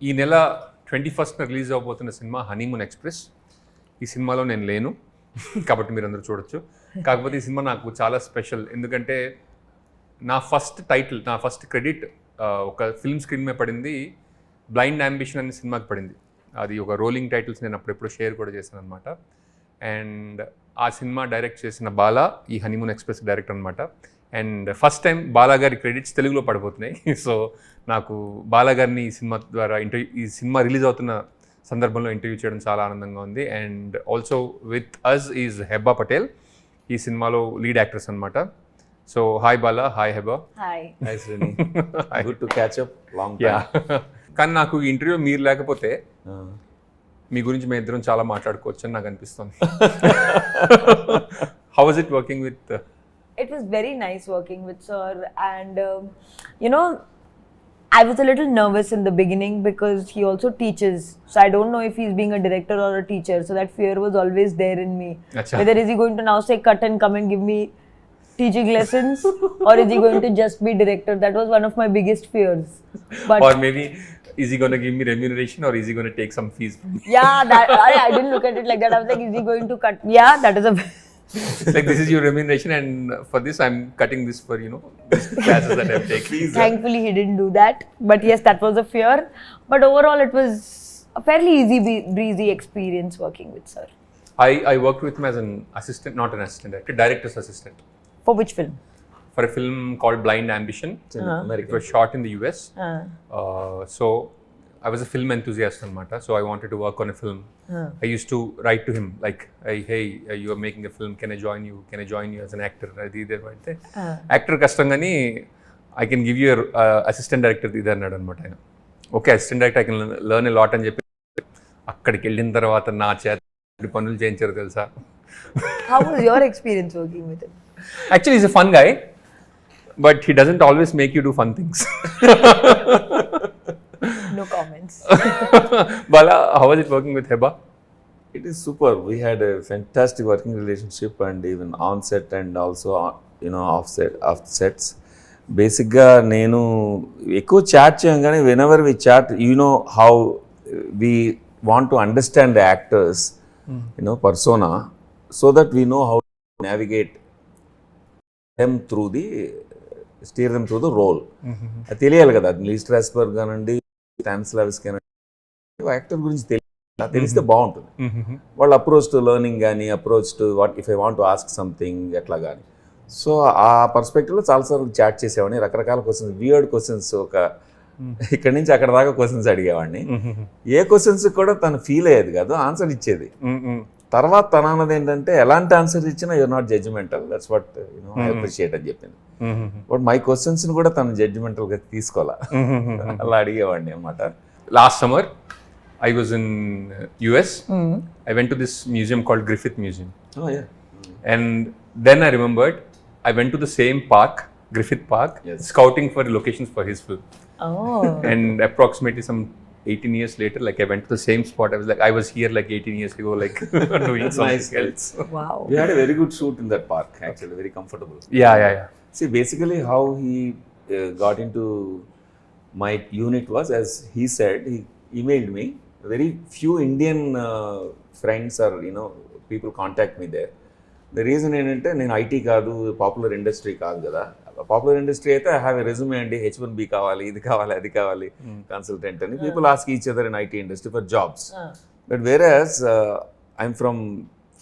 ఈ నెల 21st release అవబోతున్న సినిమా హనీమూన్ ఎక్స్ప్రెస్. ఈ సినిమాలో నేను లేను కాబట్టి మీరు అందరూ చూడొచ్చు. కాకపోతే ఈ సినిమా నాకు చాలా స్పెషల్, ఎందుకంటే నా ఫస్ట్ క్రెడిట్ ఒక ఫిల్మ్ స్క్రీన్ మీద పడింది. బ్లైండ్ అంబిషన్ అనే సినిమాకి పడింది. అది ఒక రోలింగ్ టైటిల్స్ నేను అప్పుడెప్పుడు షేర్ కూడా చేశాను అనమాట. అండ్ ఆ సినిమా డైరెక్ట్ చేసిన బాలా ఈ హనీమూన్ ఎక్స్ప్రెస్ డైరెక్టర్ అనమాట. అండ్ ఫస్ట్ టైం బాలా గారి క్రెడిట్స్ తెలుగులో పడిపోతున్నాయి. సో నాకు బాలా గారిని ఈ సినిమా ద్వారా ఈ సినిమా రిలీజ్ అవుతున్న సందర్భంలో ఇంటర్వ్యూ చేయడం చాలా ఆనందంగా ఉంది. And also with us is Hebah Patel, ఈ సినిమాలో లీడ్ యాక్ట్రెస్ అనమాట. So hi Bala, hi Hebah. Hi Shreni, good to catch up long time. కానీ నాకు ఈ ఇంటర్వ్యూ మీరు లేకపోతే మీ గురించి మేము ఇద్దరం చాలా మాట్లాడుకోవచ్చు అని నాకు అనిపిస్తుంది. How was it working with? It was very nice working with sir, and you know, I was a little nervous in the beginning because he also teaches, so I don't know if he's being a director or a teacher, so that fear was always there in me. Achha. Whether is he going to now say cut and come and give me teaching lessons or is he going to just be director? That was one of my biggest fears. But Or maybe is he going to give me remuneration or is he going to take some fees from me? yeah, that I didn't look at it like that. I was like, is he going to cut? Yeah, that is a Like this is your remuneration and for this I'm cutting this for, this classes that I've taken. Thankfully, he didn't do that. But yes, that was a fear. But overall, it was a fairly easy, breezy experience working with sir. I worked with him as an assistant, not an assistant director, director's assistant For which film? for a film called Blind Ambition. It was shot in the US. So I was a film enthusiast anamata, so I wanted to work on a film. I used to write to him like, hey, you are making a film, can I join you as an actor? Actor kastangani I can give you a assistant director idu annadu anamata ayana. Okay, assistant director I can learn a lot అని చెప్పి అక్కడికి వెళ్ళిన తర్వాత నా చేత పనులు చేయించారు తెలుసా. How was your experience working with him? Actually he's a fun guy, but he doesn't always make you do fun things. No comments. Bala, how was it working with Heba? It is super. We had a fantastic working relationship, and even on set and also off sets. Basic-గా నేను ఎక్కువ chat చేయం కానీ whenever we chat, how we want to understand the actors, persona, so that we know how to navigate them steer them through the role. అది తెలియాలి కదా. లీ Strasbourg కానండి, స్టానిస్లావ్స్కీ కానండి, actor గురించి తెలిస్తే బాగుంటుంది. వాళ్ళ అప్రోచ్ టు లెర్నింగ్ కానీ, approach to what if I want to ask something ఎట్లా కానీ. సో ఆ పర్స్పెక్టివ్లో చాలాసార్లు చాట్ చేసేవాడిని. రకరకాల క్వశ్చన్స్, వియర్డ్ క్వశ్చన్స్, ఇక్కడి నుంచి అక్కడ దాకా క్వశ్చన్స్ అడిగేవాడిని. ఏ క్వశ్చన్స్ కూడా తను ఫీల్ అయ్యేది కాదు, ఆన్సర్ ఇచ్చేది. తర్వాత తన అన్నది ఏంటంటే, ఎలాంటి ఆన్సర్ ఇచ్చినా you are not judgmental, that's what I appreciate అని చెప్పింది. బట్ మై క్వశ్చన్స్ని కూడా తను జడ్జిమెంటల్గా తీసుకోవాలా, అలా అడిగేవాడిని అనమాట. Last summer, I was in US. I went to this museum called Griffith Museum. Oh, yeah. And then I remembered, I went to the same park, Griffith Park, Yes. scouting for locations for his film. Oh. And approximately some 18 years later, like I went to the same spot. I was here like 18 years ago, like doing something else. Wow. We had a very good shoot in that park, actually, very comfortable. Yeah. See, basically how he got into my unit was, as he said, he emailed me. Very few Indian friends or people contact me there. The reason ఏంటంటే, నేను IT కాదు, popular industry కాదు కదా. Popular industry అయితే I have a resume అండి, H1B కావాలి, ఇది కావాలి, అది కావాలి, కన్సల్టెంట్ అని people ask each other in IT industry for jobs. But whereas I'm from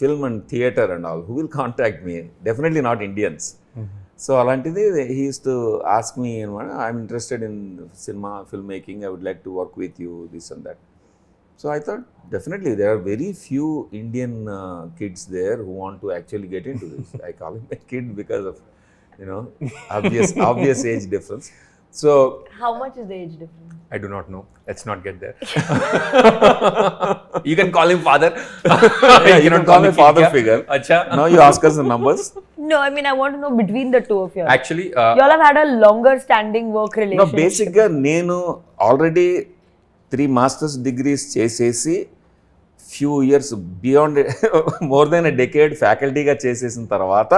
film and theatre and all, who will contact me? Definitely not Indians. So అలాంటిది he uses to ask me అనమాట, I'm interested in cinema, film making, I would like to work with you, this and that. So I thought definitely there are very few Indian kids there who want to actually get into this. I call him a kid because of obvious age difference. So How much is the age difference? I do not know. Let's not get there. You can call him father. yeah, you can call me father figure. Acha. Now you ask us the numbers. No, I mean, I want to know between the two of you. Actually, You all have had a longer standing work No, relationship. basically నేను already 3 masters degrees చేసేసి few years beyond more than a decade ఫ్యాకల్టీగా చేసేసిన తర్వాత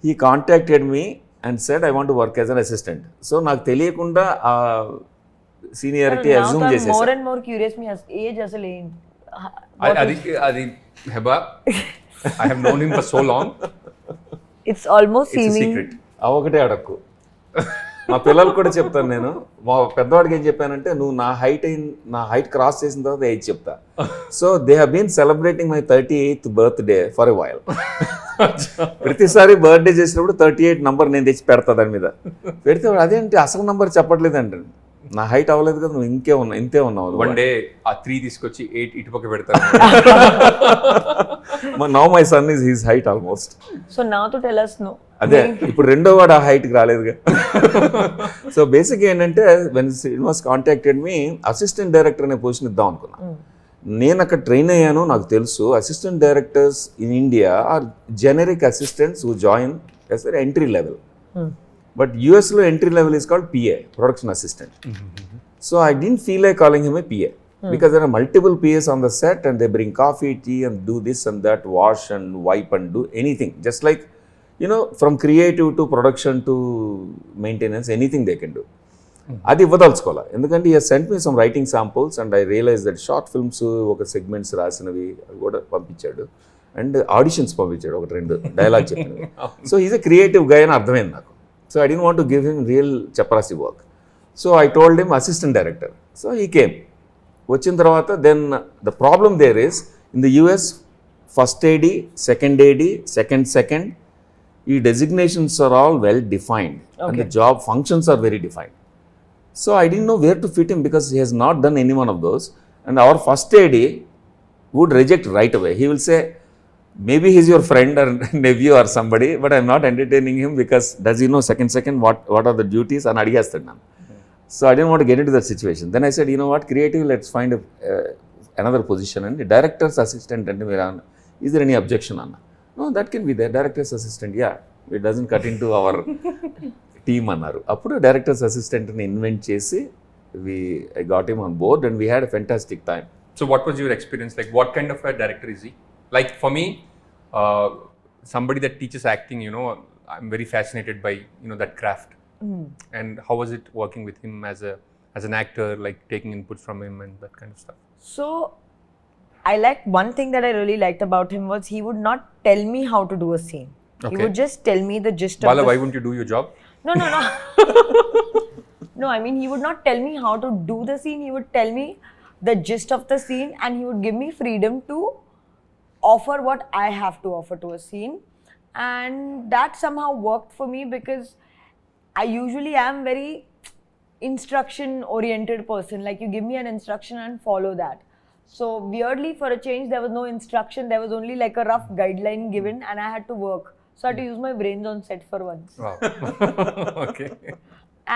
he contacted me and said I want to work as an assistant. So నాకు తెలియకుండా seniority assume more చేసేసా. and more curious మీ age అసలు ఏంటి? అది Hebah I have known him for so long. It's almost it's seeming secret. ఆ ఒకటే అడక్కు. మా పిల్లలకు కూడా చెప్తాను నేను. మా పెద్దవాడికి ఏం చెప్పానంటే, నువ్వు నా హైట్ క్రాస్ చేసిన తర్వాత ఏజ్ చెప్తా. So they have been celebrating my 38th birthday for a while. ప్రతిసారి బర్త్డే చేసినప్పుడు 38 నంబర్ నేను తెచ్చి పెడతా దాని మీద. పెడితే వాడు అదేంటి అసలు నంబర్ చెప్పట్లేదు అంటే, నా హైట్ అవ్వలేదు కదా, నువ్వు ఇంతే ఉన్నావు. వన్ డే ఆ 3 తీసుకొచ్చి 8 ఇటుపక్క పెడతారు. Now my son is his height almost. so now to tell us no. అదే ఇప్పుడు రెండో వాడు ఆ హైట్కి రాలేదుగా. సో బేసిక్ ఏంటంటే when Srinivas contacted me, assistant director అనే పొజిషన్ ఇద్దాం అనుకున్నా. నేను అక్కడ ట్రైన్ అయ్యాను, నాకు తెలుసు assistant directors in India are generic assistants who join as entry level. But యూఎస్లో entry level is called PA, production assistant. So I didn't feel like calling him a PA because there are multiple PAs on the set and they bring coffee, tea and do this and that, wash and wipe and do anything. Just like, you know, from creative to production to maintenance, anything they can do. అది ఇవ్వదలుచుకోవాలి. ఎందుకంటే he has sent me some writing samples and I realized that short films ఒక segments రాసినవి అవి కూడా పంపించాడు. And auditions పంపించాడు, ఒకటి 2 dialogue చెప్పినవి. So is a creative guy అని అర్థమైంది నాకు. So I don't want to give him real chaprasi work. So I told him assistant director. So he came. వచ్చిన తర్వాత then the problem there is in the US first AD, second AD, second ఈ designations are all well defined and the job functions are very defined. So I didn't know where to fit him because he Hess not done any one of those. And our first AD would reject right away. He will say maybe he's your friend or nephew or somebody, but I'm not entertaining him because does he know second what are the duties and adiyastadu nanu. So I didn't want to get into that situation. Then I said, you know what, creative, let's find another position. And director's assistant and is there any objection anna? No, that can be there, director's assistant. Yeah, it doesn't cut into our team annaru. Appudu director's assistant ni invent chesi I got him on board and we had a fantastic time. So what was your experience like? What kind of a director is he? Like for me, somebody that teaches acting, you know, I'm very fascinated by, you know, that craft. And how was it working with him as an actor, like taking inputs from him and that kind of stuff? So I liked one thing that I really liked about him was he would not tell me how to do a scene. He Okay. would just tell me the gist Bala, of why wouldn't you do your job? No. No, I mean, he would not tell me how to do the scene. He would tell me the gist of the scene and he would give me freedom to offer what I have to offer to a scene. And that somehow worked for me because I usually am very instruction oriented person. Like you give me an instruction and follow that. So weirdly, for a change, there was no instruction. There was only like a rough guideline given and I had to work. So I had to use my brains on set for once. Wow. Okay.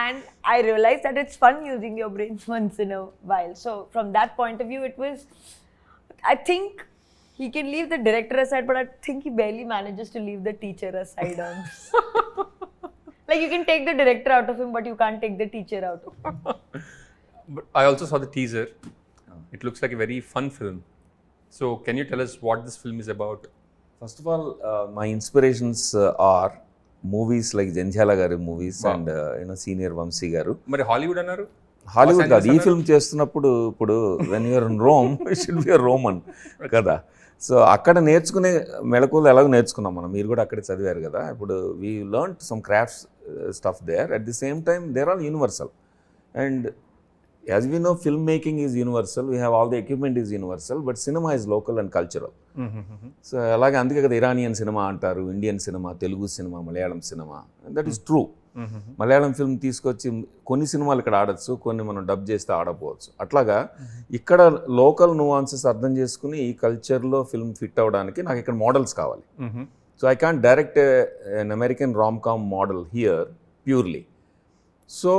And I realized that it's fun using your brains once in a while. So from that point of view, it was, I think he can leave the director aside, but I think he barely manages to leave the teacher aside on. Like you can take the director out of him, but you can't take the teacher out of him. But I also saw the teaser. It looks like a very fun film. So can you tell us what this film is about? First of all, my inspirations are movies like Janjala garu movies. Wow. And senior Vamsi garu. మరి Hollywood అన్నారు? Hollywood కాదు, ఈ film చేస్తున్నప్పుడు ఇప్పుడు when you are in Rome it should be Roman కదా. సో అక్కడ నేర్చుకునే మెళకువలు ఎలాగో నేర్చుకున్నాం మనం, మీరు కూడా అక్కడే చదివారు కదా. ఇప్పుడు we learn some crafts stuff there. At the same time there all universal. And as we know film making is universal, we have all the equipment is universal, but cinema is local and cultural. సో అలాగే అందుకే కదా Iranian cinema అంటారు, Indian cinema, Telugu cinema, Malayalam cinema. That is true. Malayalam film తీసుకొచ్చి కొన్ని సినిమాలు ఇక్కడ ఆడచ్చు, కొన్ని మనం డబ్ చేస్తే ఆడపోవచ్చు. అట్లాగా ఇక్కడ లోకల్ నువాన్సెస్ అర్థం చేసుకుని ఈ కల్చర్లో ఫిల్మ్ ఫిట్ అవ్వడానికి నాకు ఇక్కడ మోడల్స్ కావాలి. So I can't direct an American rom-com model here purely. So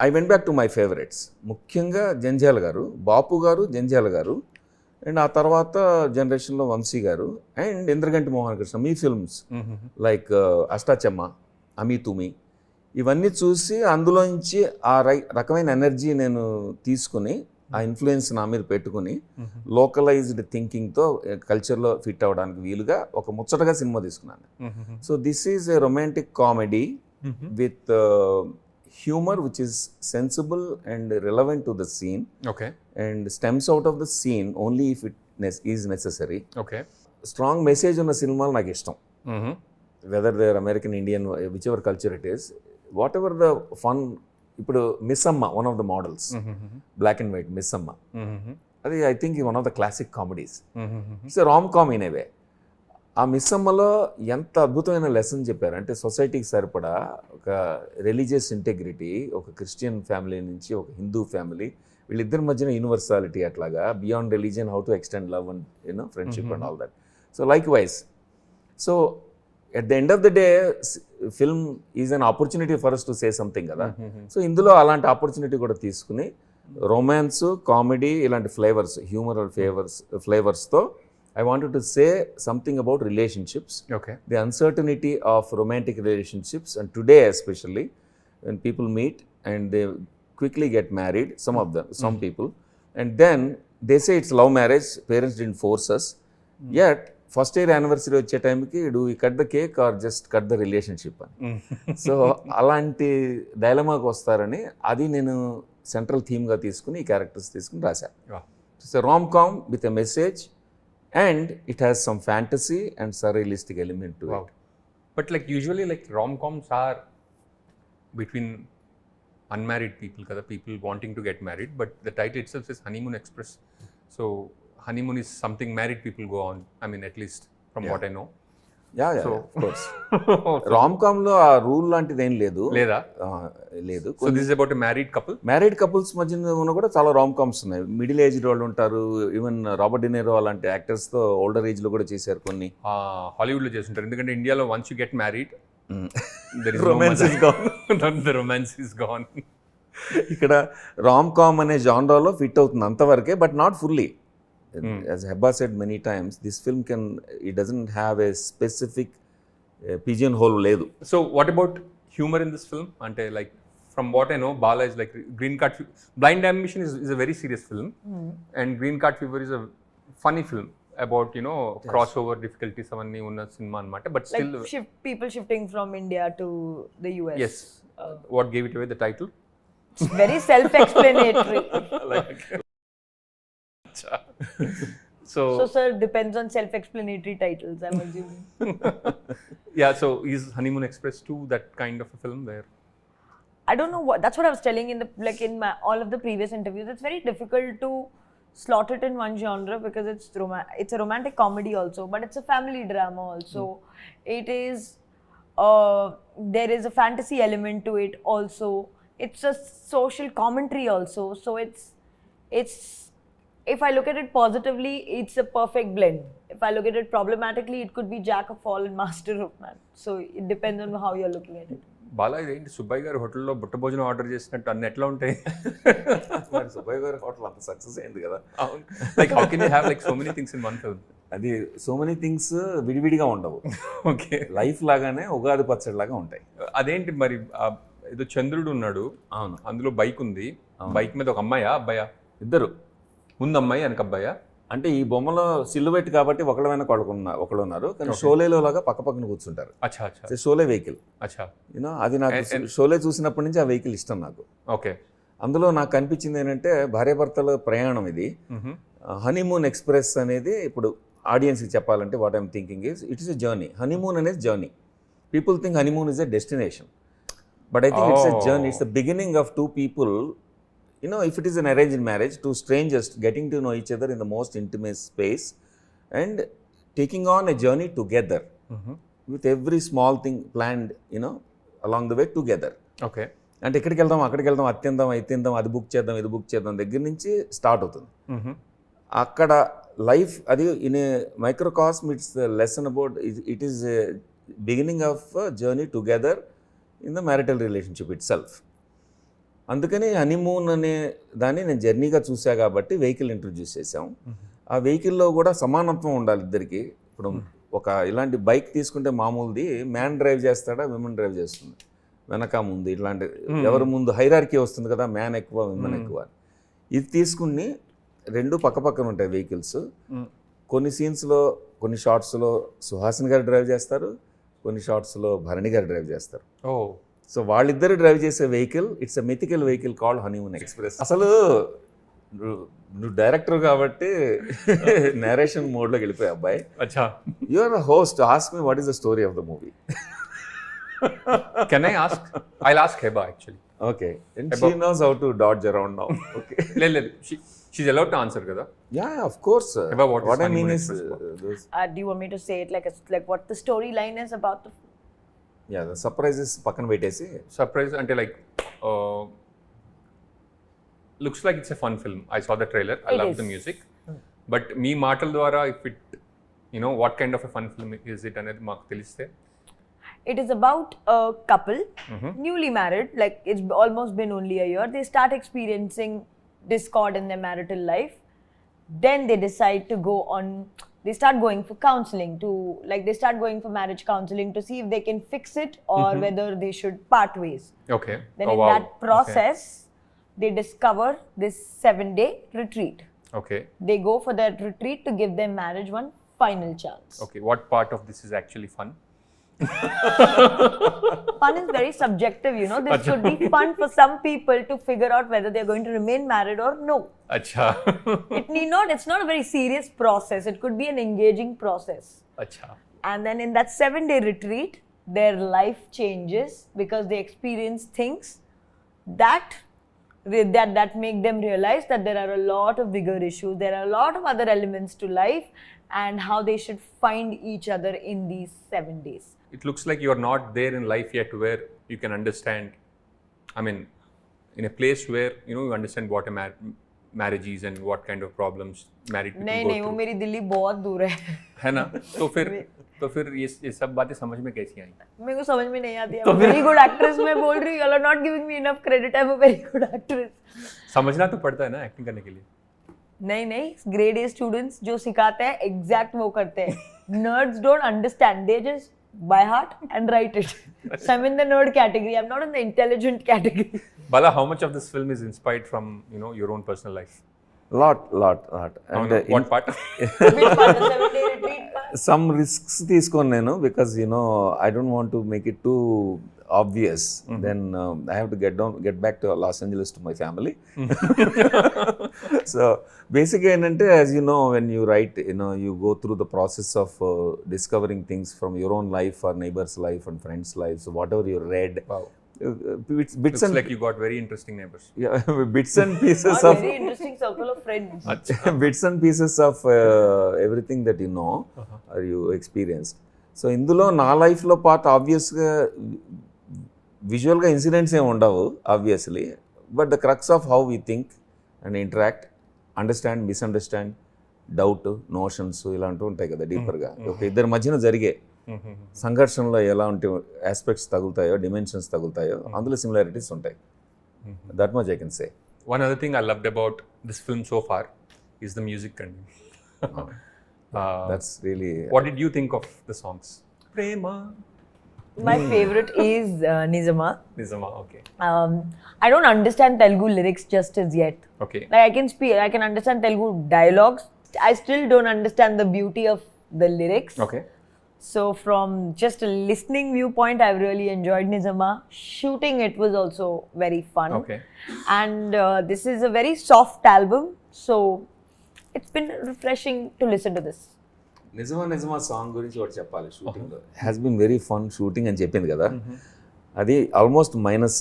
I went back to my favourites. ముఖ్యంగా జంధ్యాల గారు, బాపు గారు, జంధ్యాల గారు, అండ్ ఆ తర్వాత జనరేషన్లో వంశీ గారు అండ్ ఇంద్రగంటి మోహన్ కృష్ణ. మీ ఫిల్మ్స్ లైక్ అష్టాచెమ్మ, అమీ తుమి, ఇవన్నీ చూసి అందులోంచి ఆ రకమైన ఎనర్జీ నేను తీసుకుని ఆ ఇన్ఫ్లుయెన్స్ నా మీద పెట్టుకుని లోకలైజ్డ్ థింకింగ్తో కల్చర్లో ఫిట్ అవ్వడానికి వీలుగా ఒక ముచ్చటగా సినిమా తీసుకున్నాను. So this is a romantic comedy with humor which is sensible and relevant to the scene okay and stems out of the scene only if it is necessary. Okay strong message ఉన్న సినిమాలు నాకు ఇష్టం, whether they're American, Indian, whichever culture it is, whatever the fun. ఇప్పుడు Missamma one of the models, black and white Missamma, అది I think one of the classic comedies. It's rom com in a way. ఆ మిస్ అమ్మలో ఎంత అద్భుతమైన lesson చెప్పారు అంటే సొసైటీకి సరిపడా ఒక రిలీజియస్ ఇంటెగ్రిటీ, ఒక క్రిస్టియన్ ఫ్యామిలీ నుంచి ఒక హిందూ ఫ్యామిలీ, వీళ్ళిద్దరి మధ్యన యూనివర్సాలిటీ, అట్లాగా beyond religion how to extend love and friendship and all that. So likewise, so at the end of the day film is an opportunity for us to say something కదా. సో ఇందులో అలాంటి opportunity కూడా తీసుకుని romance, comedy, ఇలాంటి flavours, humour ఫ్లేవర్స్తో I wanted to say something about relationships, okay the uncertainty of romantic relationships, and today especially when people meet and they quickly get married, some people, and then they say it's love marriage, parents didn't force us, yet first year anniversary వచ్చే టైంకి do we cut the cake or just cut the relationship అని. So అలాంటి డైలమాకి వస్తారని అది నేను central థీమ్గా తీసుకుని ఈ characters తీసుకుని రాశాను. It's rom com with a message and it has some fantasy and surrealistic element to it. But like usually like rom-coms are between unmarried people kada, people wanting to get married, but the title itself says Honeymoon Express, so honeymoon is something married people go on, I mean at least from what I know. Yeah, of course. Rom com లో ఆ rule లాంటిది ఏం లేదు, లేదు. So this is about a married couple. Married couples మధ్యన ఉన్న కూడా చాలా రామ్ కామ్స్ ఉన్నాయి. మిడిల్ ఏజ్ వాళ్ళు ఉంటారు, ఈవెన్ రాబర్ట్ డినేరో అలాంటి యాక్టర్స్ తో ఓల్డర్ ఏజ్ లో కూడా చేశారు కొన్ని. హాలీవుడ్ లో చేస్తుంటారు, ఎందుకంటే ఇండియాలో once you get married romance is gone. the romance is gone. ఇక్కడ రామ్ కామ్ అనే జానరాలో ఫిట్ అవుతుంది అంతవరకే, but not fully. As Hebba said many times, this film it doesn't have a specific pigeonhole ledu. So what about humor in this film? Ante like from what I know, Bala is like Green Card Blind Ambition is a very serious film, and Green Card Fever is a funny film about crossover difficulties avanni unna cinema anamata, but still like people shifting from India to the US. Yes. What gave it away, the title? It's very self-explanatory. So sir, depends on self-explanatory titles, I'm assuming. Yeah, so is Honeymoon Express 2 that kind of a film where I don't know what, that's what I was telling in all of the previous interviews. It's very difficult to slot it in one genre because it's a romantic comedy also, but it's a family drama also. It is there is a fantasy element to it also. It's a social commentary also. So it's if I look at it positively, it's a perfect blend. If I look at it problematically, it could be jack of all and master of none. So it depends on how you're looking at it. Bala ఇదేంటి సుబ్బయ్య గారి హోటల్లో బుట్ట భోజనం order చేసినట్టు అన్ని ఎట్లా ఉంటాయి? సుబ్బయ్య గారి హోటల్ అంత సక్సెస్ అయింది కదా. Like how can you have like so many things in one film? అది సో మెనీ థింగ్స్ విడివిడిగా ఉండవు. ఓకే, లైఫ్ లాగానే ఉగాది పచ్చడి లాగా ఉంటాయి. అదేంటి మరి ఏదో చంద్రుడు ఉన్నాడు, అవును, అందులో బైక్ ఉంది, బైక్ మీద ఒక అమ్మాయా అబ్బాయా? ఇద్దరు, ముందు అమ్మాయి వెనక అబ్బాయా? అంటే ఈ బొమ్మలో సిల్లువెట్ కాబట్టి ఒకళ్ళ వెనక ఒకళ్ళు ఉన్నారు, కానీ షోలేలో లాగా పక్క పక్కన కూర్చుంటారు. అచ్చా అచ్చా, షోలే వెహికల్. అచ్చా, అది నాకు షోలే చూసినప్పటి నుంచి ఆ వెహికల్ ఇష్టం నాకు. ఓకే, అందులో నాకు కనిపించింది ఏంటంటే భార్యాభర్తల ప్రయాణం ఇది. హనీమూన్ ఎక్స్ప్రెస్ అనేది ఇప్పుడు ఆడియన్స్కి చెప్పాలంటే what I'm thinking is it is a journey. Honeymoon అనేది journey. People think honeymoon is a destination, but I think it's a journey. It's the beginning of two people. If it is an arranged marriage, two strangers getting to know each other in the most intimate space and taking on a journey together with every small thing planned, along the way together. Okay. అంటే ఎక్కడికి వెళ్దాం, అక్కడికి వెళ్దాం, అత్యంతం అయితేందాం, అది book చేద్దాం, ఇది book చేద్దాం దగ్గర నుంచి స్టార్ట్ అవుతుంది. అక్కడ లైఫ్ అది in a microcosm. It's lesson about it is beginning of journey together in the marital relationship itself. అందుకని హనీమూన్ అనే దాన్ని నేను జర్నీగా చూసా కాబట్టి వెహికల్ ఇంట్రొడ్యూస్ చేసాం. ఆ వెహికల్లో కూడా సమానత్వం ఉండాలి ఇద్దరికి. ఇప్పుడు ఒక ఇలాంటి బైక్ తీసుకుంటే మామూలుది మ్యాన్ డ్రైవ్ చేస్తాడా, విమెన్ డ్రైవ్ చేస్తుంది, వెనక ముందు ఇట్లాంటి ఎవరు ముందు హైరార్కీ వస్తుంది కదా, మ్యాన్ ఎక్కువ విమెన్ ఎక్కువ. ఇది తీసుకుని రెండు పక్క పక్కన ఉంటాయి వెహికల్స్. కొన్ని సీన్స్లో కొన్ని షార్ట్స్లో సుహాసిని గారు డ్రైవ్ చేస్తారు, కొన్ని షార్ట్స్లో భరణి గారు డ్రైవ్ చేస్తారు. సో వాళ్ళిద్దరు డ్రైవ్ చేసే vehicle, it's a mythical vehicle called Honeymoon Express. అసలు నువ్వు డైరెక్టర్ కాబట్టి నేరేషన్ మోడ్లోకి వెళ్ళిపోయా అబ్బాయి. అచ్చా, you are the host, ask me what is the story of the movie. Can I ask? I'll ask Heba actually. Okay, and she knows how to dodge around now. Okay, లేదు, she's allowed to answer కదా. Yeah of course. Heba, what is what I Honeymoon mean is Express? Do you want me to say it like what the storyline is about the yeah the surprises పక్కన పెట్టేసి surprise అంటే like looks like it's a fun film. I saw the trailer, I It love is. The music. But మీ మాటల ద్వారా if it what kind of a fun film is it అనేది మాకు తెలిస్తే. It is about a couple, newly married, like it's almost been only a year. They start experiencing discord in their marital life. Then they decide to they start going for counseling they start going for marriage counseling to see if they can fix it or whether they should part ways. Okay, Then in that process, they discover this 7-day retreat. Okay, They go for that retreat to give their marriage one final chance. Okay. What part of this is actually fun? Fun is very subjective, This could be fun for some people to figure out whether they're going to remain married or no. అచ్చా, It's not a very serious process. It could be an engaging process. అచ్చా. And then in that 7-day retreat, their life changes because they experience things that make them realize that there are a lot of bigger issues. There are a lot of other elements to life and how they should find each other in these 7 days. It looks like you are not there in life yet where you can understand, I mean, in a place where you understand what a marriage is and what kind of problems married people नहीं go नहीं वो through. मेरी दिल्ली बहुत दूर है. है ना? तो फिर ये सब बातें समझ में कैसी आई? मेरे को समझ में नहीं आती. I'm a very good actress. मैं बोल रही हूँ, you are not giving me enough credit. I'm a very good actress. समझना तो पड़ता है ना एक्टिंग करने के लिए. नहीं ग्रेड ए स्टूडेंट्स जो सिखाते हैं एग्जैक्ट वो करते हैं. Nerds don't understand. They just by heart and write it. So I'm in the nerd category. I'm not in the intelligent category. Bala, how much of this film is inspired from your own personal life? lot. And What part? Which part? The 7-day retreat part? some risks తీసుకొని నేను because I don't want to make it too obvious. Then I have to get back to Los Angeles to my family. So basically ఏంటంటే as you know, when you write, you go through the process of discovering things from your own life or neighbor's life and friend's life. So whatever you read, Wow. bits Looks and like you got very interesting neighbors. yeah, bits and pieces Not of very interesting circle of friends. bits and pieces of everything that you know or you experienced. So ఇందులో నా లైఫ్లో part ఆబ్వియస్గా విజువల్గా incidents ఏమి ఉండవు obviously, but the crux of how we think and interact, understand, misunderstand, doubt, notions ఇలాంటివి ఉంటాయి కదా డీపర్గా. ఒక ఇద్దరి మధ్యన జరిగే సంఘర్షణలో ఎలాంటి ఆస్పెక్ట్స్ తగులుతాయో, డిమెన్షన్స్ తగులుతాయో, అందులో సిమిలారిటీస్ ఉంటాయి. That much I can say. One other thing I loved about this film so far is the music. That's really What did you think of the songs? Prema. My favorite is Nizama. Nizama, okay. I don't understand Telugu lyrics just as yet. Okay. Like I can understand Telugu dialogues. I still don't understand the beauty of the lyrics. Okay. So from just a listening viewpoint, I've really enjoyed Nizama. Shooting it was also very fun. Okay. And this is a very soft album, so it's been refreshing to listen to this. Nijama song గురించి ఒకటి చెప్పాలి. షూటింగ్లో has been very fun shooting అని చెప్పింది కదా, అది almost minus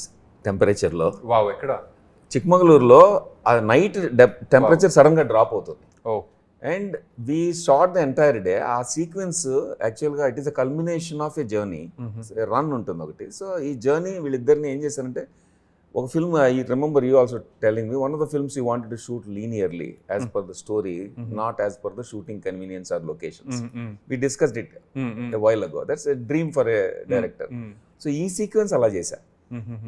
టెంపరేచర్లో Wow, ఎక్కడ? చిక్మగళూరులో ఆ నైట్ టెంపరేచర్ సడన్గా డ్రాప్ అవుతుంది. Oh. And we shot the entire day. ఆ సీక్వెన్స్ యాక్చువల్గా it is a culmination of a journey. Run ఉంటుంది ఒకటి. సో ఈ జర్నీ వీళ్ళిద్దరిని ఏం చేశారంటే, ఒక film I remember you also telling me, one of the films you wanted to shoot linearly as per the story, not as per the shooting convenience or locations. We discussed it a while అగో. That's a dream for a director. So ఈ sequence అలా చేశా.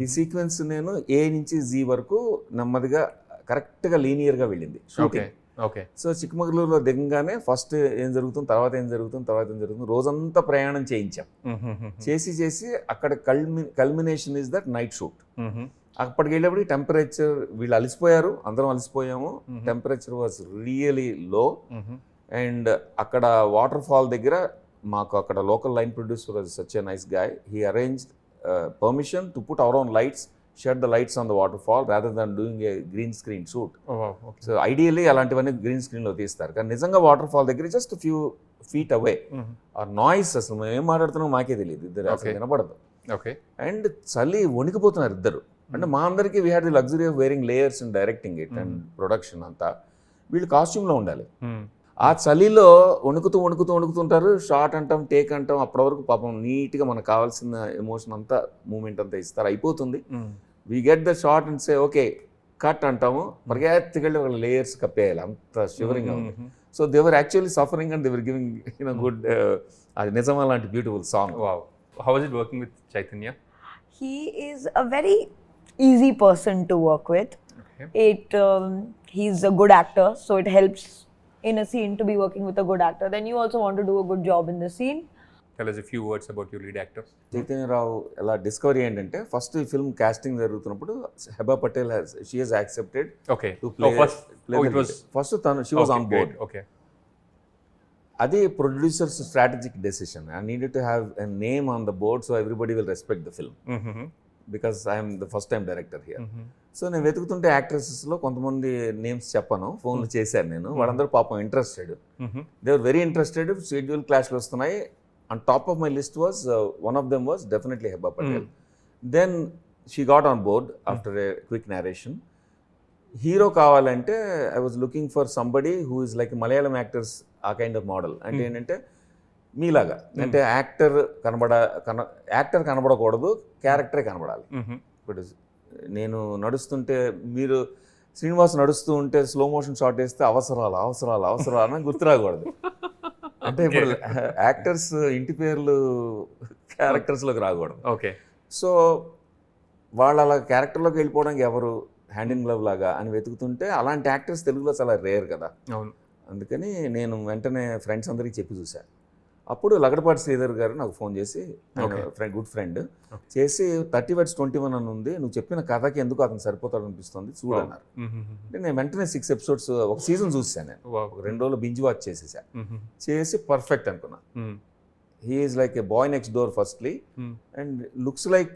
ఈ sequence నేను ఏ నుంచి G వరకు నెమ్మదిగా కరెక్ట్గా లీనియర్గా వెళ్ళింది షూటింగ్. Okay. సో చిక్కమగళూరులో దిగంగానే ఫస్ట్ ఏం జరుగుతుంది, తర్వాత ఏం జరుగుతుంది, రోజంతా ప్రయాణం చేయించాం. చేసి అక్కడ culmination is that night shoot. అప్పటికి వెళ్ళేప్పుడు టెంపరేచర్, వీళ్ళు అలసిపోయారు, అందరం అలసిపోయాము. టెంపరేచర్ వాజ్ రియలీ లో. అండ్ అక్కడ వాటర్ ఫాల్ దగ్గర మాకు అక్కడ local line producer was such a nice guy. He arranged permission to put our own lights, shed the lights on the waterfall rather than doing a green screen shoot. Oh, wow. Okay. So ideally అలాంటివన్నీ green స్క్రీన్లో తీస్తారు, కానీ నిజంగా water fall దగ్గర just few feet away ఆ noise అసలు మేము ఏం మాట్లాడుతున్నాం మాకే తెలియదు, ఇద్దరు అసలు వినపడదు. Okay. అండ్ చలి వణికిపోతున్నారు ఇద్దరు. అంటే మా అందరికీ we had the luxury of wearing layers and directing it and production అంతా. వీళ్ళు కాస్ట్యూమ్లో ఉండాలి. ఆ చలిలో వణుకుతుంటారు. షార్ట్ అంటాం, టేక్ అంటాం, అప్పటి వరకు పాపం నీట్గా మనకు కావాల్సిన ఎమోషన్ అంతా మూమెంట్ అంతా ఇస్తారు, అయిపోతుంది. We get the shot and say okay cut అంటాము, పరిగెత్తికెళ్ళి వాళ్ళ లేయర్స్ కప్పేయాలి, అంత షివరింగ్ ఉంది. So they were actually suffering and they were giving good, అది నిజమా లాంటి beautiful song. Wow. How was it working with Chaitanya? He is a very easy person to work with. Okay. He's a good actor, so it helps in a scene to be working with a good actor. Then you also want to do a good job in the scene. Tell us a few words about your lead actor. Chaitanya Rao ఎలా discovery ఏంటంటే, first ఈ film casting జరుగుతున్నప్పుడు Hebah Patel she has accepted Okay. To play. it was. First తను she was on board. Okay. అది producers strategic decision. I needed to have a name on the board so everybody will respect the film because I'm the first time director here. So నేను వెతుకుతుంటే యాక్ట్రెసెస్లో కొంతమంది names చెప్పను, ఫోన్లు చేశాను నేను. వాళ్ళందరూ పాపం interested, they are very interested. Schedule క్లాష్లు వస్తున్నాయి. On top of my list was one of them was definitely Hebah Patel. Then she got on board after a quick narration. Hero కావాలంటే I was looking for somebody who is like Malayalam actors, ఆ kind of model. అంటే ఏంటంటే మీలాగా, అంటే actor కనబడకూడదు, క్యారెక్టరే కనబడాలి. ఇప్పుడు నేను నడుస్తుంటే, మీరు శ్రీనివాస్ నడుస్తూ ఉంటే స్లో మోషన్ షాట్ వేస్తే అవసరాలు అని గుర్తురాకూడదు. అంటే ఇప్పుడు యాక్టర్స్ ఇంటి పేర్లు క్యారెక్టర్స్లోకి రాకూడదు. Okay. సో వాళ్ళు అలా క్యారెక్టర్లోకి వెళ్ళిపోవడానికి ఎవరు హ్యాండ్ ఇన్ గ్లవ్ లాగా అని వెతుకుతుంటే, అలాంటి యాక్టర్స్ తెలుగులో చాలా రేర్ కదా. అవును. అందుకని నేను వెంటనే ఫ్రెండ్స్ అందరికీ చెప్పి చూశాను. అప్పుడు లగడపాటి శ్రీధర్ గారు నాకు ఫోన్ చేసి, గుడ్ ఫ్రెండ్ చేసి 30/21 అని ఉంది, నువ్వు చెప్పిన కథకి ఎందుకు అతను సరిపోతాడు అనిపిస్తుంది చూడన్నారు. నేను వెంటనే 6 ఎపిసోడ్స్ ఒక సీజన్ చూసాను. నేను ఒక 2 రోజులు బింజ్ వాచ్ చేసి పర్ఫెక్ట్ అనుకున్నా. He is like a boy next door firstly and looks like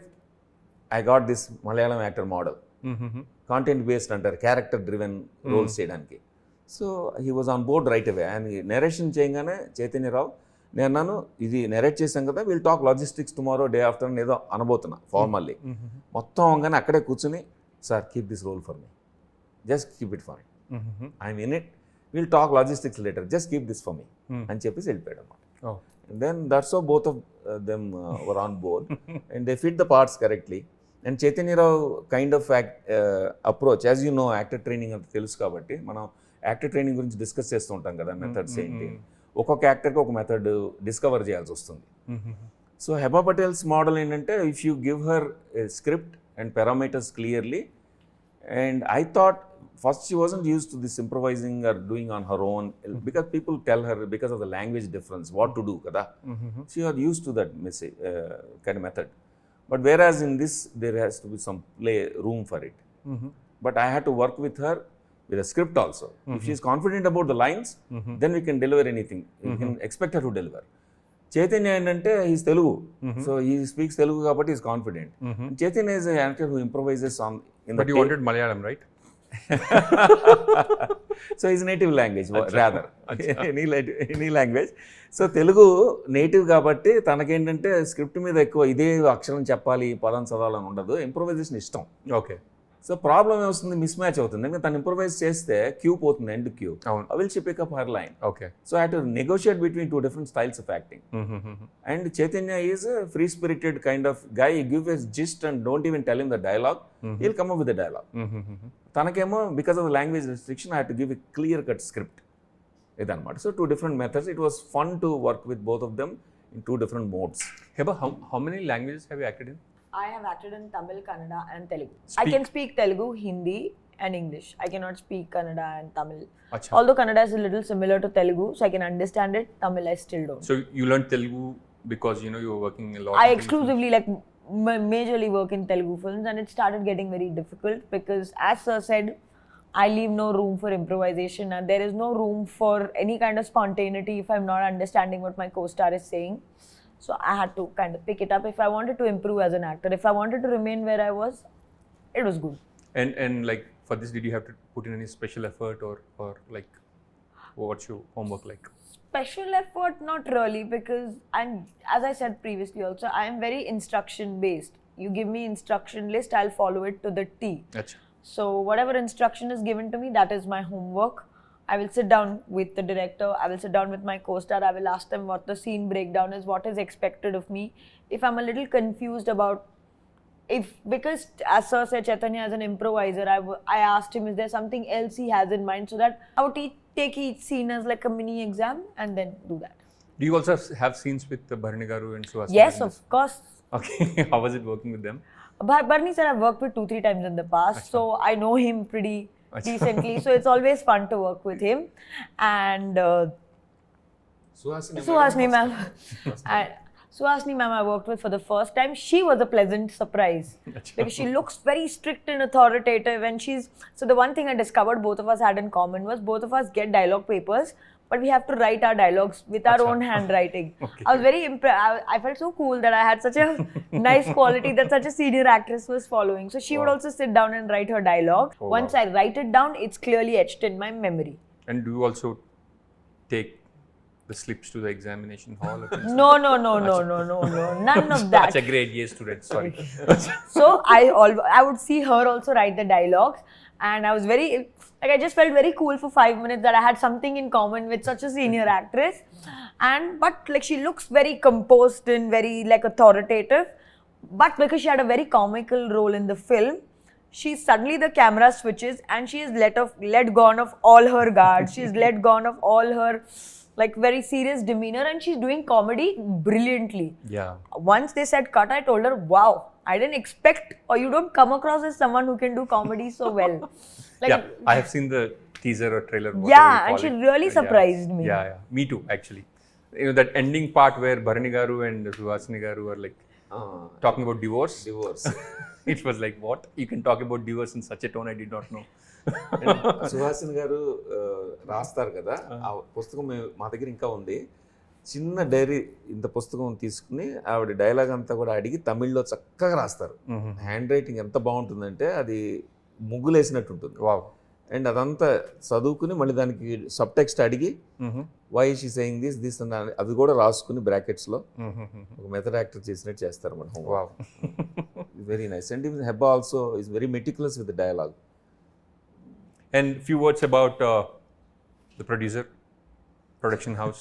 I got this Malayalam actor model. Content based అంటారు, క్యారెక్టర్ డ్రివెన్ రోల్స్ చేయడానికి. So he was on board right away. ఆయన narration చేయగానే చైతన్యరావు, నేను అన్నాను ఇది narrate చేశాం కదా, we'll talk logistics tomorrow day after అని ఏదో అనబోతున్నా ఫార్మల్లీ. మొత్తం అవగానే అక్కడే కూర్చుని, sir keep this role for me, just keep it for me, I'm in it, we'll talk logistics later, just keep this for me అని చెప్పేసి వెళ్ళిపోయాడు అనమాట. Then that's so both of them were on board and they fit the parts correctly. And Chaitanya Rao kind of approach, as you know actor training అంత తెలుసు కాబట్టి మనం actor training గురించి discuss చేస్తూ ఉంటాం కదా, మెథడ్స్ ఏంటి. ఒక్కొక్క యాక్టర్కి ఒక మెథడ్ డిస్కవర్ చేయాల్సి వస్తుంది. సో హెబా పటేల్స్ మోడల్ ఏంటంటే, if you give her script and parameters clearly, and I thought first she wasn't used to this improvising or doing on her own, because people tell her because of the language difference what to do కదా. She are used to that kind of method. But whereas in this, there has to be some play room for it. But I had to work with her with a script also. If she is confident about the lines, then we can deliver anything. We can expect her to deliver. Chaitanya ఏంటంటే he's Telugu, so he speaks Telugu కాబట్టి he's confident. Chaitanya is an actor who improvises on in But you wanted Malayalam, right? So his native language rather any language. So Telugu native కాబట్టి తనకేంటంటే script మీద ఎక్కువ ఇదే అక్షరం చెప్పాలి, పదం చదవాలని ఉండదు, ఇంప్రూవైజేషన్ ఇష్టం. Okay. సో ప్రాబ్లం ఏమొస్తుంది, మిస్ మ్యాచ్ అవుతుంది. ఎందుకంటే తను ఇంప్రూవైజ్ చేస్తే క్యూ పోతుంది, end cue. I will she pick up her line. Okay. So I have to negotiate between 2 different styles of acting. And Chaitanya is a free spirited kind of guy. He gives a gist and don't even tell him the dialogue. He'll come up with the dialogue. తనకేమో because of the language restriction I have to give a clear cut script ఇదన్నమాట. So 2 different methods. It was fun to work with both of them in 2 different modes. Heba, how many languages have you acted in? I have acted in Tamil, Kannada and Telugu. I can speak Telugu, Hindi and English. I cannot speak Kannada and Tamil. Achha. Although Kannada is a little similar to Telugu, so I can understand it. Tamil I still don't. So you learned Telugu because you were working a lot. I exclusively majorly work in Telugu films, and it started getting very difficult because, as Sir said, I leave no room for improvisation, and there is no room for any kind of spontaneity if I'm not understanding what my co-star is saying. So I had to kind of pick it up if I wanted to improve as an actor. If I wanted to remain where I was, it was good. And like for this, did you have to put in any special effort or like what's your homework like? Special effort, not really, because as I said previously also, I am very instruction based. You give me instruction list, I'll follow it to the T. Achha. So whatever instruction is given to me, that is my homework. I will sit down with the director, I will sit down with my co-star, I will ask them what the scene breakdown is, what is expected of me. If I'm a little confused about, because as Sir said, Chaitanya as an improviser, I asked him, is there something else he has in mind, so that I would take each scene as like a mini exam and then do that. Do you also have scenes with Bharani Garu and Suhasini? Yes, of course. Okay. How was it working with them? Barney sir, I've worked with 2-3 times in the past, so I know him pretty Achha. decently. So it's always fun to work with him. And Suhasini ma'am, Suhasini ma'am I worked with for the first time. She was a pleasant surprise Achha. because she looks very strict and authoritative, and so the one thing I discovered both of us had in common was both of us get dialogue papers, but we have to write our dialogues with our Achha. own handwriting. Okay. I was very impressed. I felt so cool that I had such a nice quality that such a senior actress was following. So she would Wow. also sit down and write her dialogue. Oh, Once wow. I write it down, it's clearly etched in my memory. And do you also take the slips to the examination hall? Or things? No, none of that. That's a grade A student, sorry. So I would see her also write the dialogues, and I was very, like, I just felt very cool for 5 minutes that I had something in common with such a senior actress. But like, she looks very composed and very like authoritative, but because she had a very comical role in the film, suddenly the camera switches and she is let gone of all her guards. She's let gone of all her like very serious demeanor, and she's doing comedy brilliantly. Yeah. Once they said cut, I told her, wow, I didn't expect, or you don't come across as someone who can do comedy so well. Like, Yeah, I have seen the teaser or trailer. whatever Yeah, you and call she it. really surprised me. Yeah, me too, actually. You know, that ending part where Bharani Garu and Suhasini Garu are like talking about divorce. It was like, what? You can talk about divorce in such a tone, I did not know. Suhasini గారు రాస్తారు కదా, ఆ పుస్తకం మా దగ్గర ఇంకా ఉంది. చిన్న డైరీ ఇంత పుస్తకం తీసుకుని ఆవిడ డైలాగ్ అంతా కూడా అడిగి తమిళ్లో చక్కగా రాస్తారు. హ్యాండ్ రైటింగ్ ఎంత బాగుంటుందంటే అది ముగ్గులేసినట్టు ఉంటుంది. Wow. అండ్ అదంతా చదువుకుని మళ్ళీ దానికి సబ్ టెక్స్ట్ అడిగి వై షీ సేయింగ్ దిస్ అని అవి కూడా రాసుకుని బ్రాకెట్స్లో ఒక మెథడ్ యాక్టర్ చేసినట్టు చేస్తారు మన home. Wow. Very nice. And even Hebah also is very meticulous with the dialogue. And few words about the production house.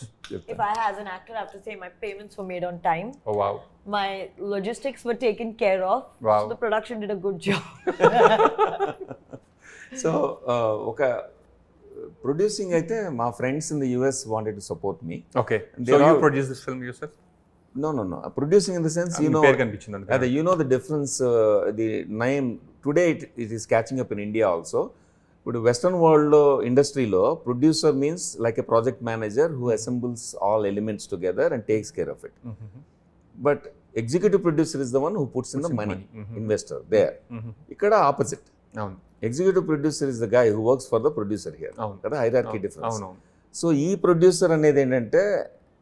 if I as an actor have to say, my payments were made on time. Oh, wow. My logistics were taken care of. Wow. So the production did a good job. So ఒక producing అయితే మా friends in the US wanted to support me. Okay. They're So you all- produced this film yourself? No. Producing in the sense, you me know, పేరు కనిపించింది అందుకని. you know the difference, the name, today it is catching up in India also. ఇప్పుడు western వరల్డ్లో ఇండస్ట్రీలో producer means like a project manager who assembles all elements together and takes care of it. But executive producer is the one who puts in the money, investor there. ఇక్కడ opposite, అవును. Executive producer is the guy who works for the producer here. అవును. కదా hierarchy difference. అవును. So ఈ producer అనేది ఏంటంటే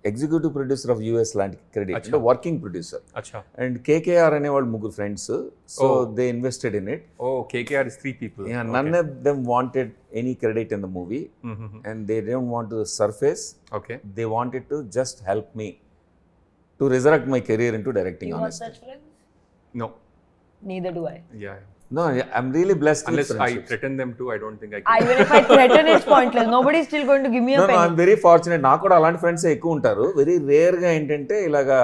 executive producer of US లాంటి credit, అంటే working producer. Acha. And KKR అనేవాళ్ళు ముగ్గురు friends, so they invested in it. Oh, KKR is 3 people. None of them wanted any credit in the movie, and they didn't want to surface. Okay. They wanted to just help me to resurrect my career into directing. You have Honestly, such friends? No. Neither do I. Yeah. no, I'm really blessed Unless with I friendships. threaten them too, I don't think I Even can. if I threaten, it's pointless. Nobody's still going to give me a No, penny. I'm very fortunate. నాకు కూడా అలాంటి friends ఎక్కువ ఉంటారు. Very రేర్గా ఏంటంటే ఇలాగా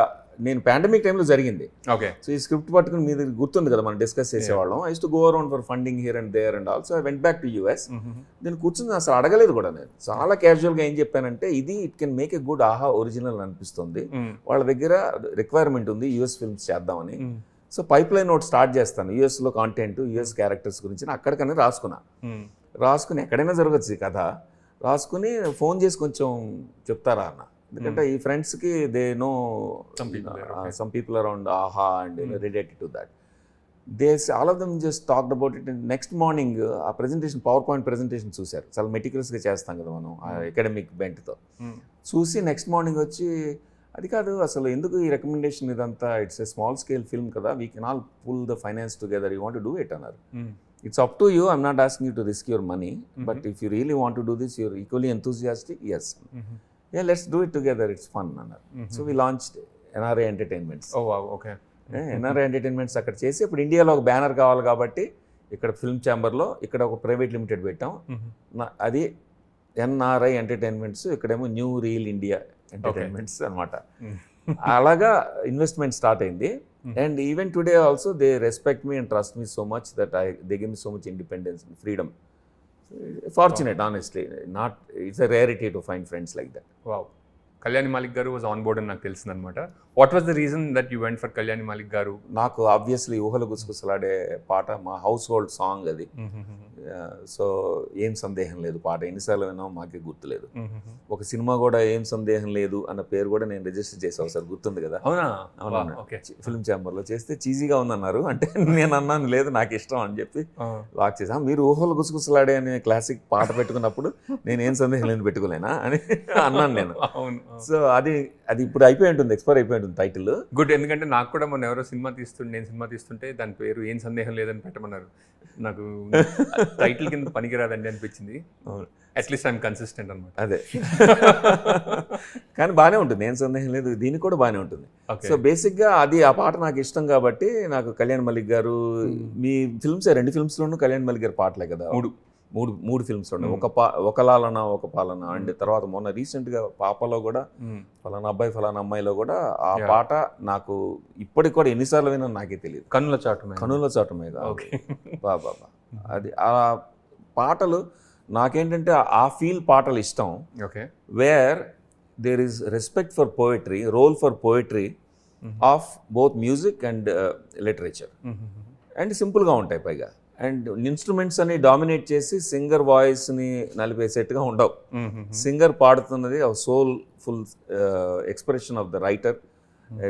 నేను pandemic టైంలో జరిగింది. Okay. సో ఈ స్క్రిప్ట్ పట్టుకుని మీద గుర్తుంది కదా మనం డిస్కస్ చేసేవాళ్ళం. I use to go around for funding here and there and also I went back to US. నేను కూర్చుని అసలు అడగలేదు కూడా, నేను చాలా క్యాజువల్గా ఏం చెప్పానంటే, ఇది it can make a good ఆహా ఒరిజినల్ అనిపిస్తుంది, వాళ్ళ దగ్గర రిక్వైర్మెంట్ ఉంది యూఎస్ ఫిల్మ్స్ చేద్దామని. సో పైప్ లైన్ ఒకటి స్టార్ట్ చేస్తాను, యూఎస్లో కాంటెంట్, యూఎస్ క్యారెక్టర్స్ గురించి అక్కడికనే రాసుకుని ఎక్కడైనా జరగచ్చు ఈ కథ, రాసుకుని ఫోన్ చేసి కొంచెం చెప్తారా అన్న. ఎందుకంటే ఈ ఫ్రెండ్స్కి they know some people around Aha and related to that. All of them just talked about it. Next morning ఆ ప్రెజెంటేషన్, పవర్ పాయింట్ ప్రెజెంటేషన్ చూశారు. చాలా మెటిక్యులస్గా చేస్తాం కదా మనం ఆ అకాడమిక్ బెంట్తో. చూసి నెక్స్ట్ మార్నింగ్ వచ్చి అది కాదు అసలు ఎందుకు ఈ రికమెండేషన్ ఇదంతా, it's a small scale film కదా, we can all pull the finance together, you want to do it అన్నారు. It's up to you, I'm not asking you to risk your money, but if you really want to do this, you're equally enthusiastic, yes, yeah let's do it together, it's fun అన్నారు. So we launched NRI entertainments. Okay. NRI entertainments అక్కడ చేసి, ఇప్పుడు ఇండియాలో ఒక banner కావాలి కాబట్టి ఇక్కడ film ఛాంబర్లో, ఇక్కడ ఒక ప్రైవేట్ లిమిటెడ్ పెట్టాం, అది ఎన్ఆర్ఐ ఎంటర్టైన్మెంట్స్, ఇక్కడేమో న్యూ రియల్ ఇండియా ఎంటర్టైన్మెంట్స్ అనమాట. అలాగా ఇన్వెస్ట్మెంట్ స్టార్ట్ అయింది. And even today also they respect me and trust me so much that they give me so much independence and freedom. Fortunate, honestly. It's a rarity to find friends like that. Wow. Kalyani Malik గారు was on board అని నాకు తెలిసింది అనమాట. What was the reason that you went for Kalyani Malik గారు? నాకు obviously ఊహలు గుసగుసలాడే పాట, మా హౌస్ హోల్డ్ సాంగ్ అది. సో ఏం సందేహం లేదు పాట, ఎన్నిసార్లు విన్నామో మాకే గుర్తులేదు. ఒక సినిమా కూడా ఏం సందేహం లేదు అన్న పేరు కూడా నేను రిజిస్టర్ చేసాను సార్, గుర్తుంది కదా? అవునా? ఫిల్మ్ ఛాంబర్లో చేస్తే చీజీగా ఉందన్నారు. అంటే నేను అన్నాను లేదు నాకు ఇష్టం అని చెప్పి లాక్ చేసాను. మీరు ఊహలు గుసగుసలాడే అనే క్లాసిక్ పాట పెట్టుకున్నప్పుడు నేను ఏం సందేహం లేదు పెట్టుకోలేనా అని అన్నాను నేను. సో అది ఇప్పుడు అయిపోయి ఉంటుంది, ఎక్స్పైర్ అయిపోయి ఉంటుంది టైటిల్. గుడ్. ఎందుకంటే నాకు కూడా మొన్న ఎవరో నేను సినిమా తీస్తుంటే దాని పేరు ఏం సందేహం లేదని పెట్టమన్నారు. నాకు టైటిల్ కింద పనికిరాదండి అనిపించింది. అట్లీస్ట్ ఐఎమ్ కన్సిస్టెంట్ అనమాట. అదే కానీ బాగానే ఉంటుంది, ఏం సందేహం లేదు, దీనికి కూడా బాగానే ఉంటుంది. సో బేసిక్గా అది ఆ పాట నాకు ఇష్టం కాబట్టి నాకు కళ్యాణ్ మలిక్ గారు, మీ ఫిల్మ్స్ 2 ఫిల్మ్స్లోనూ కళ్యాణ్ మలిక్ గారి పాటలే కదా, మూడు ఫిల్మ్స్ ఉన్నాయి. ఒక లాలన ఒక పాలన, అండ్ తర్వాత మొన్న రీసెంట్గా పాపలో కూడా ఫలానా అబ్బాయి ఫలానా అమ్మాయిలో కూడా ఆ పాట నాకు ఇప్పటికి కూడా ఎన్నిసార్లు విన్నా నాకే తెలియదు. కనుల చాటమే బాబా. అది ఆ పాటలు నాకేంటంటే ఆ ఫీల్ పాటలు ఇష్టం. Where there is respect for poetry, role for poetry of both music and literature, and సింపుల్గా ఉంటాయి పైగా. అండ్ ఇన్స్ట్రుమెంట్స్ అని డామినేట్ చేసి సింగర్ వాయిస్ని నలిపేసేట్టుగా ఉండవు. సింగర్ పాడుతున్నది soulful expression of the writer.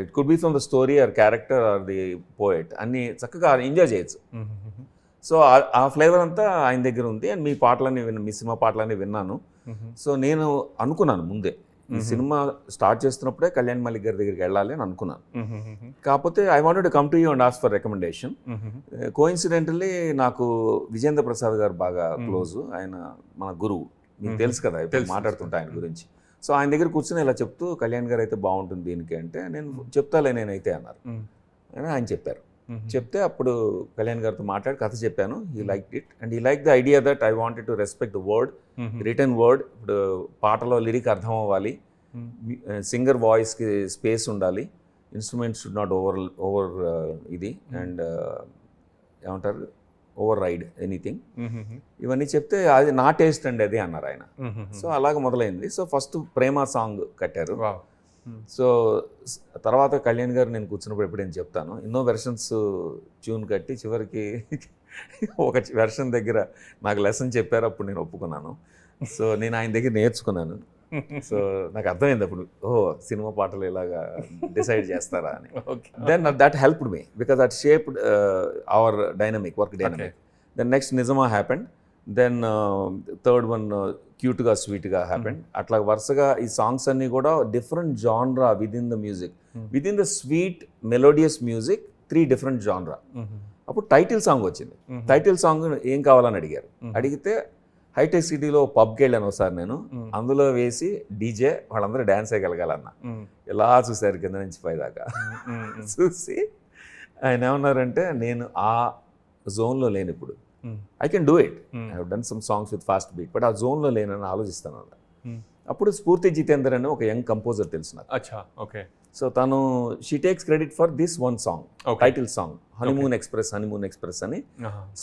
It could be from the story or character or the poet, అన్ని చక్కగా ఎంజాయ్ చేయొచ్చు. సో ఆ ఫ్లేవర్ అంతా ఆయన దగ్గర ఉంది. అండ్ మీ సినిమా పాటలన్నీ విన్నాను. సో నేను అనుకున్నాను ముందే, ఈ సినిమా స్టార్ట్ చేస్తున్నప్పుడే కళ్యాణ్ మలిక్ గారి దగ్గరికి వెళ్ళాలి అని అనుకున్నాను. కాకపోతే I wanted to come to you and ask for recommendation. Coincidentally నాకు విజేంద్ర ప్రసాద్ గారు బాగా క్లోజ్, ఆయన మన గురువు, మీకు తెలుసు కదా, ఇప్పుడు మాట్లాడుతుంటా ఆయన గురించి. సో ఆయన దగ్గర కూర్చొని ఇలా చెప్తూ కళ్యాణ్ గారు అయితే బాగుంటుంది దీనికి అంటే, నేను చెప్తాలే నేనైతే అన్నారు. అని ఆయన చెప్పారు. చెప్తే అప్పుడు కళ్యాణ్ గారితో మాట్లాడి కథ చెప్పాను. He like it and he like the idea that I wanted to respect the word, return word. ఇప్పుడు పాటలో లిరిక్ అర్థం అవ్వాలి, సింగర్ వాయిస్కి స్పేస్ ఉండాలి, ఇన్స్ట్రుమెంట్స్ షుడ్ నాట్ ఓవర్ ఇది అండ్ ఏమంటారు ఓవర్ రైడ్ ఎనీథింగ్. ఇవన్నీ చెప్తే అది నా టేస్ట్ అండి అది అన్నారు ఆయన. సో అలాగ మొదలైంది. సో ఫస్ట్ ప్రేమ సాంగ్ కట్టారు. సో తర్వాత కళ్యాణ్ గారు నేను కూర్చున్నప్పుడు ఎప్పుడైనా చెప్తాను, ఎన్నో వెర్షన్స్ ట్యూన్ కట్టి చివరికి ఒక వెర్షన్ దగ్గర నాకు లెసన్ చెప్పారు, అప్పుడు నేను ఒప్పుకున్నాను. సో నేను ఆయన దగ్గర నేర్చుకున్నాను. సో నాకు అర్థమైంది అప్పుడు, సినిమా పాటలు ఇలాగా డిసైడ్ చేస్తారా అని. Then that helped me because that shaped our work dynamic. Then next Nijama happened. Then third one క్యూట్గా స్వీట్గా హ్యాపెండ్. అట్లా వరుసగా ఈ సాంగ్స్ అన్నీ కూడా different genre within the music, within the sweet melodious music, 3 different genre. అప్పుడు టైటిల్ సాంగ్ వచ్చింది. Title song ఏం కావాలని అడిగారు. అడిగితే హైటెక్ సిటీలో పబ్కి వెళ్ళాను ఒకసారి నేను, అందులో వేసి డీజే వాళ్ళందరూ డ్యాన్స్ వేయగలగాలన్న. ఎలా చూశారు కింద నుంచి పైదాకా చూసి ఆయన ఏమన్నారంటే, నేను ఆ జోన్లో లేను ఇప్పుడు, I can do it, I have done some songs with fast beat, but ఆ జోన్లో లేనని ఆలోచిస్తాను. అప్పుడు స్ఫూర్తి జితేందర్ అని ఒక యంగ్ కంపోజర్ తెలుసు నాకు. సో తను she takes credit for this one song, title song honeymoon express అని.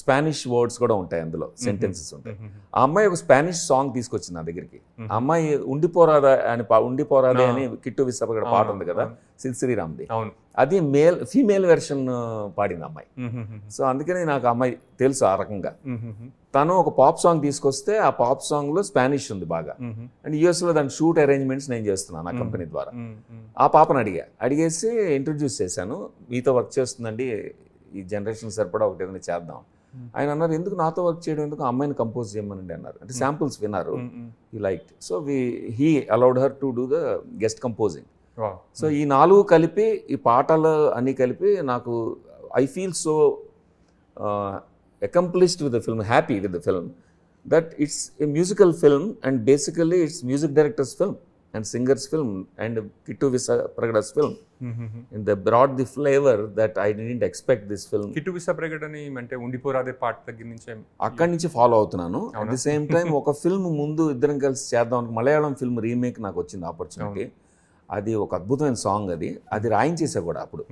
స్పానిష్ వర్డ్స్ కూడా ఉంటాయి అందులో, సెంటెన్సెస్ ఉంటాయి. ఆ అమ్మాయి ఒక స్పానిష్ సాంగ్ తీసుకొచ్చింది నా దగ్గరికి. ఆ అమ్మాయి ఉండిపోరాదే అని కిట్టు విశ్వప్రగడ పాట ఉంది కదా, శ్రీరామ్ది, అది ఫీమేల్ వెర్షన్ పాడింది అమ్మాయి. సో అందుకని నాకు అమ్మాయి తెలుసు ఆ రకంగా. తను ఒక పాప్ సాంగ్ తీసుకొస్తే ఆ పాప్ సాంగ్లో స్పానిష్ ఉంది బాగా, అండ్ యూఎస్లో దాని షూట్ అరేంజ్మెంట్స్ నేను చేస్తున్నాను ఆ కంపెనీ ద్వారా. ఆ పాపను అడిగేసి ఇంట్రడ్యూస్ చేశాను, మీతో వర్క్ చేస్తుందండి, ఈ జనరేషన్ సరిపడా ఒకటి ఏదైనా చేద్దాం. ఆయన అన్నారు, ఎందుకు నాతో వర్క్ చేయడం, ఎందుకు అమ్మాయిని కంపోజ్ చేయమనండి అన్నారు. అంటే శాంపుల్స్ విన్నారు, he like. So he allowed her to do the guest composing. Wow. So ఈ 4 కలిపి, ఈ పాటలు అన్నీ కలిపి నాకు I feel so accomplished with the film, happy with the film, that it's a musical film and basically it's music director's film and singer's film and Kittu Visapragada's film. And they brought the flavor that I didn't expect this film. Kittu Vissapragada అని అంటే ఉండిపోరాదే పాట దగ్గర నుంచి అక్కడి నుంచి follow అవుతున్నాను. At the same time ఒక film ముందు ఇద్దరం కలిసి చేద్దాం, మలయాళం ఫిల్మ్ రీమేక్ నాకు వచ్చింది ఆపర్చునిటీ. అది ఒక అద్భుతమైన సాంగ్, అది రాయించేసా కూడా. అప్పుడు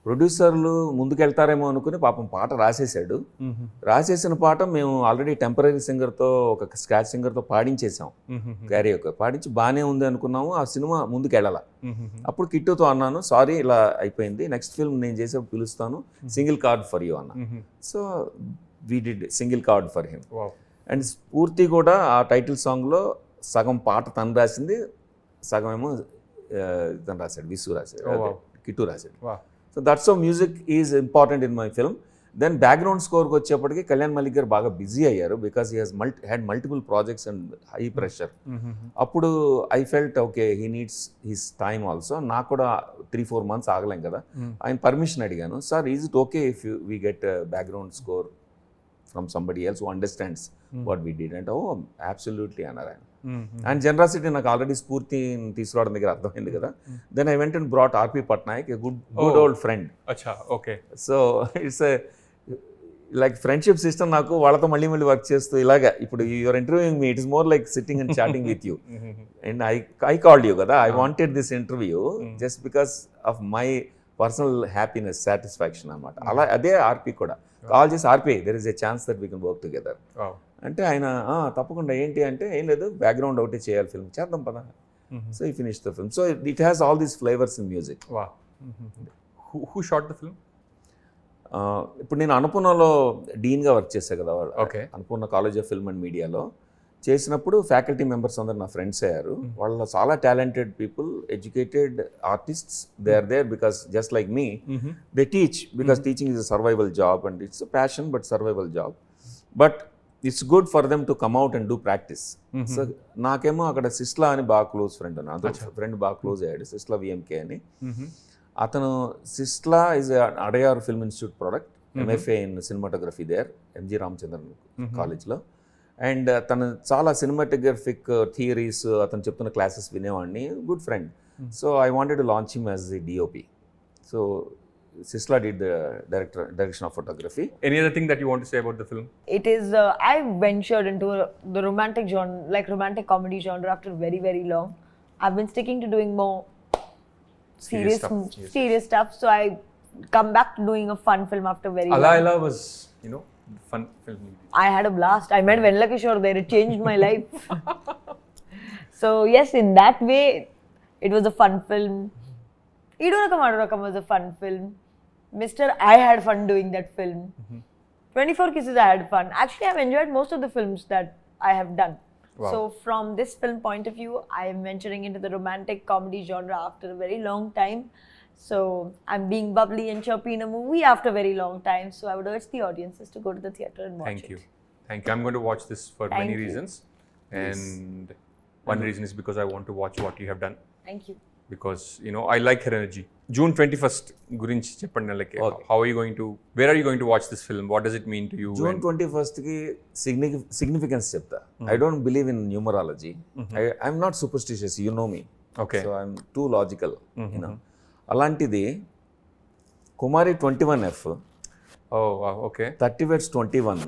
ప్రొడ్యూసర్లు ముందుకెళ్తారేమో అనుకుని పాపం పాట రాసేసాడు. రాసేసిన పాట మేము ఆల్రెడీ టెంపరీ సింగర్తో, ఒక స్క్రాచ్ సింగర్తో పాడించేసాం. క్యారియోకే పాడించి బాగానే ఉంది అనుకున్నాము. ఆ సినిమా ముందుకు వెళ్ళాల. అప్పుడు కిట్టుతో అన్నాను, సారీ ఇలా అయిపోయింది, నెక్స్ట్ ఫిల్మ్ నేను చేసేప్పుడు పిలుస్తాను, సింగిల్ కార్డ్ ఫర్ యూ అన్న. So we did single card for him. And స్ఫూర్తి కూడా ఆ టైటిల్ సాంగ్లో సగం పాట తను రాసింది, సగం ఏమో తను రాశాడు, విసు రాశాడు, కిట్టు రాశాడు. So that's how music is important in my film. Then background స్కోర్కి వచ్చేప్పటికి కళ్యాణ్ మలిక్ గారు బాగా బిజీ అయ్యారు, because he had multiple projects and high pressure. అప్పుడు I felt okay, he needs his time also. నాకు కూడా 3-4 months ఆగలేం కదా. ఆయన పర్మిషన్ అడిగాను, sir is it okay if we get background score from somebody else who understands what we did అంటే, oh absolutely అన్నారు ఆయన. అండ్ జనరాసిటీ నాకు ఆల్రెడీ స్ఫూర్తి తీసుకురావడం దగ్గర అర్థమైంది కదా. Then I went and brought RP Patnaik, good old friend. So it's like friendship system నాకు. వాళ్ళతో మళ్ళీ వర్క్ చేస్తూ ఇలాగా ఇప్పుడు your interviewing me, it is more like sitting and chatting with you. And I called you కదా, I wanted this interview just because of my personal happiness, satisfaction అనమాట. అలా అదే ఆర్పి కూడా కాల్ చేసి, RP there is a chance that we can work together అంటే, ఆయన తప్పకుండా ఏంటి అంటే, ఏం లేదు బ్యాక్గ్రౌండ్ ఒకటి చేయాలి, ఫిల్మ్ చేద్దాం పదా. సో ఈ finish the film. So it has all these flavours in music. Who shot the film? ఇప్పుడు నేను అనుపూర్ణలో డీన్గా వర్క్ చేశాను కదా, okay, Annapurna college of film and మీడియాలో చేసినప్పుడు ఫ్యాకల్టీ మెంబర్స్ అందరు నా ఫ్రెండ్స్ అయ్యారు. వాళ్ళు చాలా talented people, educated artists. They are there because just like me, they teach because teaching is a survival job and it's a passion but survival job. But it's good for them to come out and do practice. So నాకేమో అక్కడ సిస్లా అని బాగా close friend అన్న, friend బాగా close అయ్యాడు, సిస్లా విఎంకే అని. అతను Sisla is Adyar film institute product, MFA in cinematography there, MG Ramachandran కాలేజ్లో. అండ్ తను చాలా సినిమాటోగ్రఫిక్ థియరీస్ అతను చెప్తున్న క్లాసెస్ వినేవాడిని, good friend. So I wanted to launch him as the DOP. So Sisla did the direction of photography. Any other thing that you want to say about the film? It is, I ventured into the romantic genre, like romantic comedy genre after very, very long. I've been sticking to doing more serious stuff. So I come back to doing a fun film after very long. Ala was, fun film. I had a blast. I met Venla Kishore there. It changed my life. So yes, in that way, it was a fun film. Idu Rakam was a fun film. Mr. I had fun doing that film. 24 Kisses, I had fun. Actually, I've enjoyed most of the films that I have done. Wow. So from this film point of view, I am venturing into the romantic comedy genre after a very long time. So I'm being bubbly and chirpy in a movie after a very long time. So I would urge the audiences to go to the theatre and watch it. Thank you. I'm going to watch this for many reasons. And one reason is because I want to watch what you have done. Thank you. Because I like her energy. June 21st గురించి చెప్పండి. Like how are you going to, where are you going to watch this film? What does it mean to you? June 21st కి significance చెప్తా. I don't believe in numerology. I'm not superstitious, you know me. Okay. So I'm too logical, అలాంటిది కుమారి 21F. Oh wow, okay. 30 Wets 21.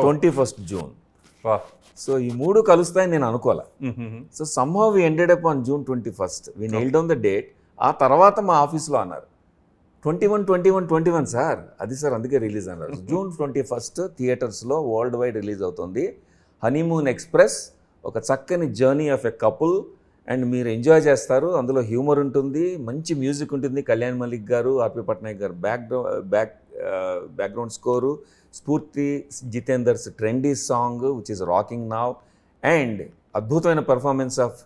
21st June. Wow. So ఈ 3 కలుస్తాయని నేను అనుకోవాలా. So somehow we ended up on June 21st. We nailed down the date. ఆ తర్వాత మా ఆఫీస్లో అన్నారు 21 సార్, అది సార్ అందుకే రిలీజ్ అన్నారు. June 21st థియేటర్స్లో వరల్డ్ వైడ్ రిలీజ్ అవుతుంది హనీమూన్ ఎక్స్ప్రెస్. ఒక చక్కని journey of a couple and మీరు ఎంజాయ్ చేస్తారు. అందులో హ్యూమర్ ఉంటుంది, మంచి మ్యూజిక్ ఉంటుంది. కళ్యాణ్ మలిక్ గారు, ఆర్పి పట్నాయక్ గారు background score, Spoorthi Jitender's trendy song which is rocking now, and అద్భుతమైన performance of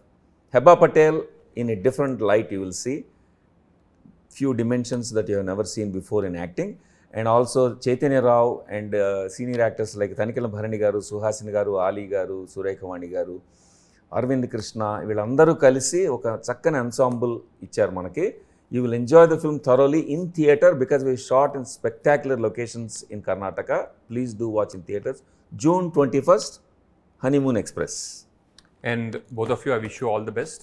Heba Patel in a different light. You will see few dimensions that you have never seen before in acting. And also Chaitanya Rao and senior actors like Tanikala Bharani garu, Suhasini garu, Ali garu, Surekha Vani garu, Aravind Krishna వీళ్ళందరూ కలిసి ఒక చక్కని ensemble ఇచ్చారు మనకి. You will enjoy the film thoroughly in theatre because we shot in spectacular locations in Karnataka. Please do watch in theatres. June 21st, Honeymoon Express. And both of you, I wish you all the best.